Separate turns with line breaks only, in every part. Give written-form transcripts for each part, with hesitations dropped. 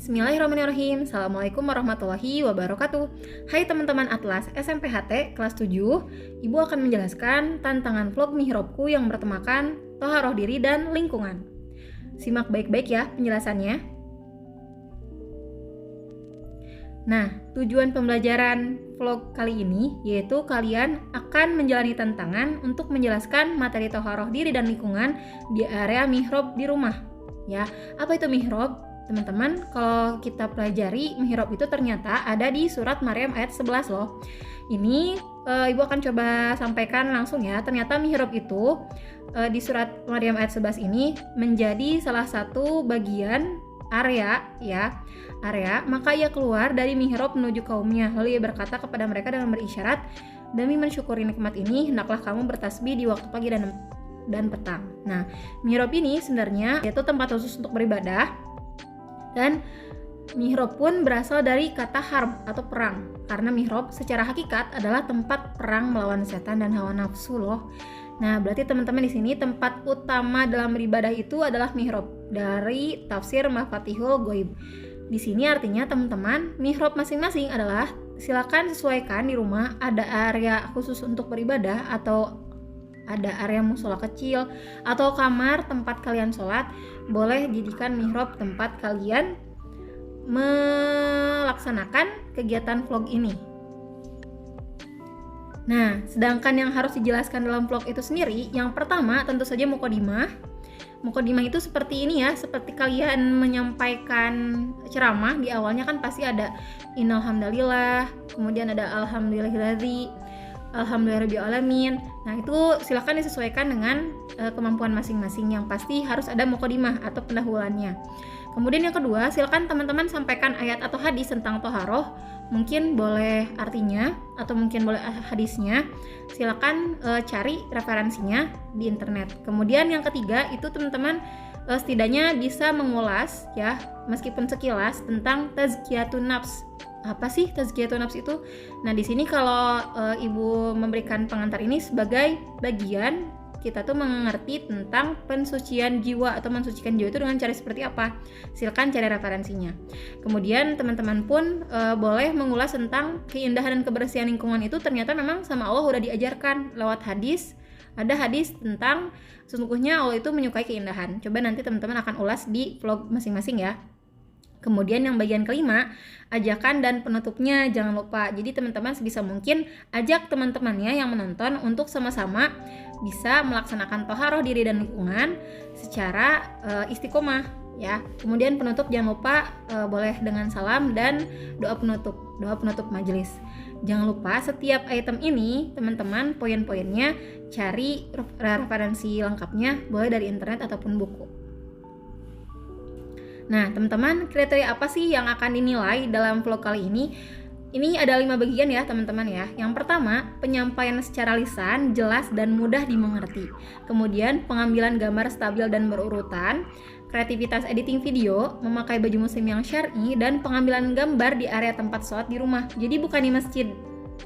Bismillahirrahmanirrahim. Assalamualaikum warahmatullahi wabarakatuh. Hai teman-teman Atlas SMPHT kelas 7. Ibu akan menjelaskan tantangan vlog mihrabku yang bertemakan Toharoh diri dan lingkungan. Simak baik-baik ya penjelasannya. Nah, tujuan pembelajaran vlog kali ini yaitu kalian akan menjalani tantangan untuk menjelaskan materi toharoh diri dan lingkungan di area mihrab di rumah. Ya, apa itu mihrab? Teman-teman, kalau kita pelajari mihrab itu ternyata ada di surat Maryam ayat 11 loh. Ini Ibu akan coba sampaikan langsung ya. Ternyata mihrab itu di surat Maryam ayat 11 ini menjadi salah satu bagian area, maka ia keluar dari mihrab menuju kaumnya. Lalu ia berkata kepada mereka dengan berisyarat, demi mensyukuri nikmat ini, hendaklah kamu bertasbih di waktu pagi dan petang. Nah, mihrab ini sebenarnya yaitu tempat khusus untuk beribadah. Dan mihrab pun berasal dari kata harb atau perang. Karena mihrab secara hakikat adalah tempat perang melawan setan dan hawa nafsu loh. Nah, berarti teman-teman di sini tempat utama dalam beribadah itu adalah mihrab dari tafsir Mafatihul Ghaib. Di sini artinya teman-teman, mihrab masing-masing adalah silakan sesuaikan di rumah ada area khusus untuk beribadah atau ada area musola kecil atau kamar tempat kalian sholat, boleh jadikan mihrab tempat kalian melaksanakan kegiatan vlog ini. Nah, sedangkan yang harus dijelaskan dalam vlog itu sendiri, yang pertama tentu saja muqaddimah. Muqaddimah itu seperti ini ya, seperti kalian menyampaikan ceramah di awalnya kan pasti ada innal hamdalillah, kemudian ada alhamdulillahilladzi, alhamdulillahirabbil alamin. Nah, itu silakan disesuaikan dengan kemampuan masing-masing. Yang pasti harus ada muqaddimah atau pendahuluannya. Kemudian yang kedua, silakan teman-teman sampaikan ayat atau hadis tentang toharoh. Mungkin boleh artinya atau mungkin boleh hadisnya. Silakan cari referensinya di internet. Kemudian yang ketiga itu teman-teman setidaknya bisa mengulas ya, meskipun sekilas tentang tazkiyatun nafs. Apa sih tazkiyatun nafs itu? Nah, di sini kalau Ibu memberikan pengantar ini sebagai bagian kita tuh mengerti tentang pensucian jiwa atau mensucikan jiwa itu dengan cara seperti apa. Silakan cari referensinya. Kemudian teman-teman pun boleh mengulas tentang keindahan dan kebersihan lingkungan itu ternyata memang sama Allah udah diajarkan lewat hadis. Ada hadis tentang sesungguhnya Allah itu menyukai keindahan. Coba nanti teman-teman akan ulas di vlog masing-masing ya. Kemudian yang bagian kelima, ajakan dan penutupnya jangan lupa. Jadi teman-teman sebisa mungkin ajak teman-temannya yang menonton untuk sama-sama bisa melaksanakan toharoh diri dan lingkungan secara istiqomah ya. Kemudian penutup jangan lupa boleh dengan salam dan doa penutup majelis. Jangan lupa setiap item ini teman-teman poin-poinnya cari referensi lengkapnya boleh dari internet ataupun buku. Nah, teman-teman, kriteria apa sih yang akan dinilai dalam vlog kali ini? Ini ada 5 bagian ya, teman-teman ya. Yang pertama, penyampaian secara lisan, jelas dan mudah dimengerti. Kemudian, pengambilan gambar stabil dan berurutan, kreativitas editing video, memakai baju muslim yang syar'i, dan pengambilan gambar di area tempat sholat di rumah. Jadi bukan di masjid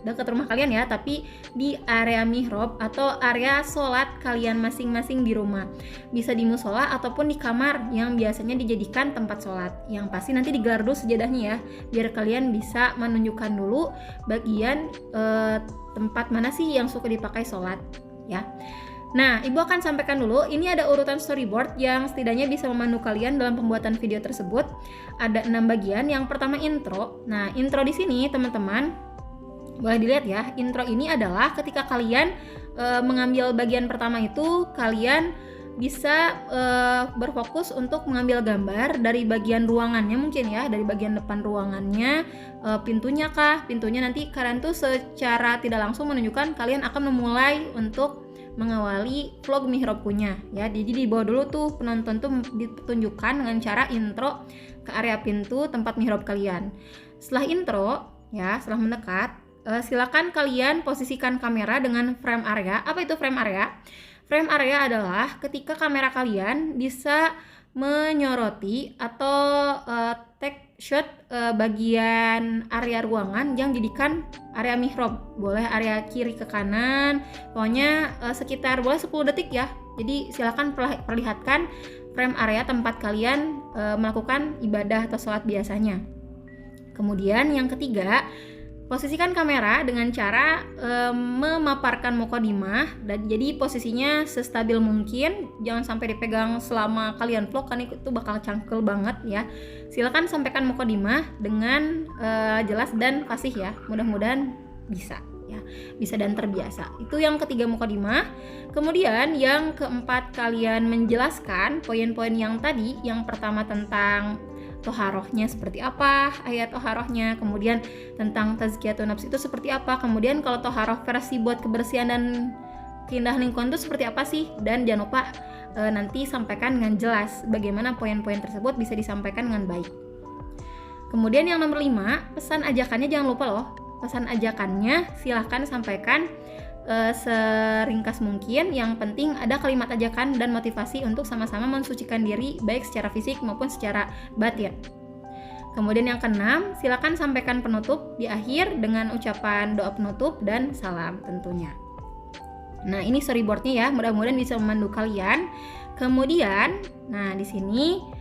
dekat rumah kalian ya, tapi di area mihrab atau area sholat kalian masing-masing di rumah. Bisa di musola ataupun di kamar yang biasanya dijadikan tempat sholat. Yang pasti nanti digelar dulu sejadahnya ya, biar kalian bisa menunjukkan dulu bagian tempat mana sih yang suka dipakai sholat ya. Nah, Ibu akan sampaikan dulu, ini ada urutan storyboard yang setidaknya bisa memandu kalian dalam pembuatan video tersebut. Ada 6 bagian. Yang pertama intro. Nah, intro di sini teman-teman boleh dilihat ya, intro ini adalah ketika kalian mengambil bagian pertama itu, kalian bisa berfokus untuk mengambil gambar dari bagian ruangannya mungkin ya, dari bagian depan ruangannya, pintunya kah, pintunya nanti kalian tuh secara tidak langsung menunjukkan kalian akan memulai untuk mengawali vlog mihrabkunya ya. Jadi di bawah dulu tuh penonton tuh ditunjukkan dengan cara intro ke area pintu tempat mihrab kalian. Setelah intro ya, setelah mendekat, silakan kalian posisikan kamera dengan frame area. Apa itu frame area? Frame area adalah ketika kamera kalian bisa menyoroti atau take shot bagian area ruangan yang jadikan area mihrab. Boleh area kiri ke kanan, pokoknya sekitar boleh 10 detik ya. Jadi silakan perlihatkan frame area tempat kalian melakukan ibadah atau sholat biasanya. Kemudian yang ketiga, posisikan kamera dengan cara memaparkan muqaddimah, dan jadi posisinya sestabil mungkin, jangan sampai dipegang selama kalian vlog kan itu bakal cangkel banget ya. Silakan sampaikan muqaddimah dengan jelas dan fasih ya. Mudah-mudahan bisa ya, bisa dan terbiasa. Itu yang ketiga, muqaddimah. Kemudian yang keempat, kalian menjelaskan poin-poin yang tadi. Yang pertama tentang toharohnya seperti apa, ayat toharohnya, kemudian tentang tazkiyatun nafs itu seperti apa, kemudian kalau toharoh versi buat kebersihan dan keindahan lingkungan itu seperti apa sih, dan jangan lupa nanti sampaikan dengan jelas bagaimana poin-poin tersebut bisa disampaikan dengan baik. Kemudian yang nomor 5, pesan ajakannya jangan lupa loh, pesan ajakannya silahkan sampaikan seringkas mungkin. Yang penting ada kalimat ajakan dan motivasi untuk sama-sama mensucikan diri baik secara fisik maupun secara batin. Kemudian yang keenam, silakan sampaikan penutup di akhir dengan ucapan doa penutup dan salam tentunya. Nah, ini storyboardnya ya, mudah-mudahan bisa memandu kalian. Kemudian, nah di sini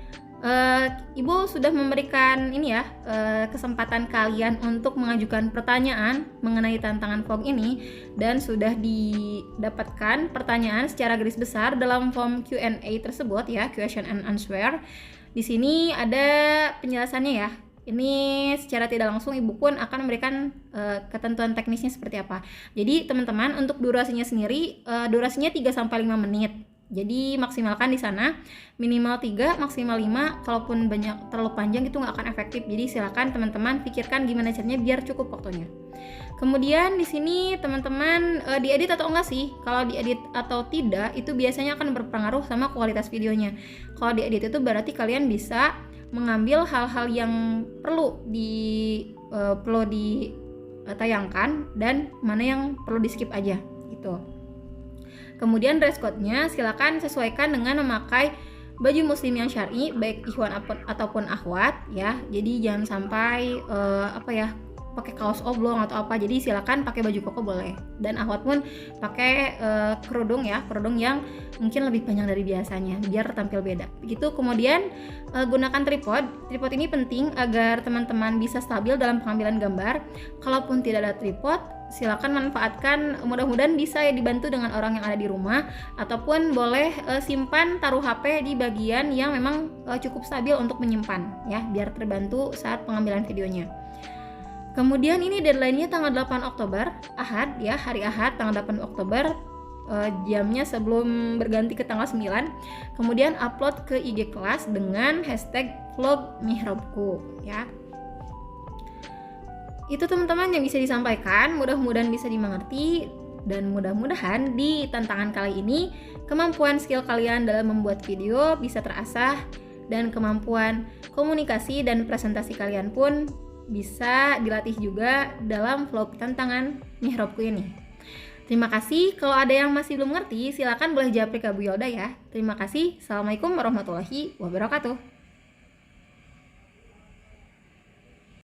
Ibu sudah memberikan ini ya, kesempatan kalian untuk mengajukan pertanyaan mengenai tantangan vlog ini, dan sudah didapatkan pertanyaan secara garis besar dalam form Q&A tersebut ya, question and answer. Di sini ada penjelasannya ya. Ini secara tidak langsung Ibu pun akan memberikan ketentuan teknisnya seperti apa. Jadi teman-teman, untuk durasinya sendiri, durasinya 3-5 menit. Jadi maksimalkan di sana minimal 3, maksimal 5. Kalaupun banyak terlalu panjang itu nggak akan efektif. Jadi silakan teman-teman pikirkan gimana caranya biar cukup waktunya. Kemudian di sini teman-teman diedit atau enggak sih? Kalau diedit atau tidak itu biasanya akan berpengaruh sama kualitas videonya. Kalau diedit itu berarti kalian bisa mengambil hal-hal yang perlu ditayangkan dan mana yang perlu di skip aja gitu. Kemudian dress code-nya silakan sesuaikan dengan memakai baju muslim yang syar'i, baik ikhwan ataupun akhwat ya. Jadi jangan sampai pakai kaos oblong atau apa. Jadi silakan pakai baju koko boleh. Dan akhwat pun pakai kerudung ya, kerudung yang mungkin lebih panjang dari biasanya biar tampil beda. Begitu. Kemudian gunakan tripod. Tripod ini penting agar teman-teman bisa stabil dalam pengambilan gambar. Kalaupun tidak ada tripod, silakan manfaatkan, mudah-mudahan bisa ya dibantu dengan orang yang ada di rumah, ataupun boleh simpan taruh HP di bagian yang memang cukup stabil untuk menyimpan ya, biar terbantu saat pengambilan videonya. Kemudian ini deadline-nya tanggal 8 Oktober, Ahad ya, hari Ahad tanggal 8 Oktober, jamnya sebelum berganti ke tanggal 9. Kemudian upload ke IG kelas dengan hashtag vlog mihrabku ya. Itu teman-teman yang bisa disampaikan, mudah-mudahan bisa dimengerti, dan mudah-mudahan di tantangan kali ini kemampuan skill kalian dalam membuat video bisa terasah, dan kemampuan komunikasi dan presentasi kalian pun bisa dilatih juga dalam vlog tantangan mihrabku ini. Terima kasih. Kalau ada yang masih belum ngerti, silakan boleh japri ke Bu Yolda ya. Terima kasih. Assalamualaikum warahmatullahi wabarakatuh.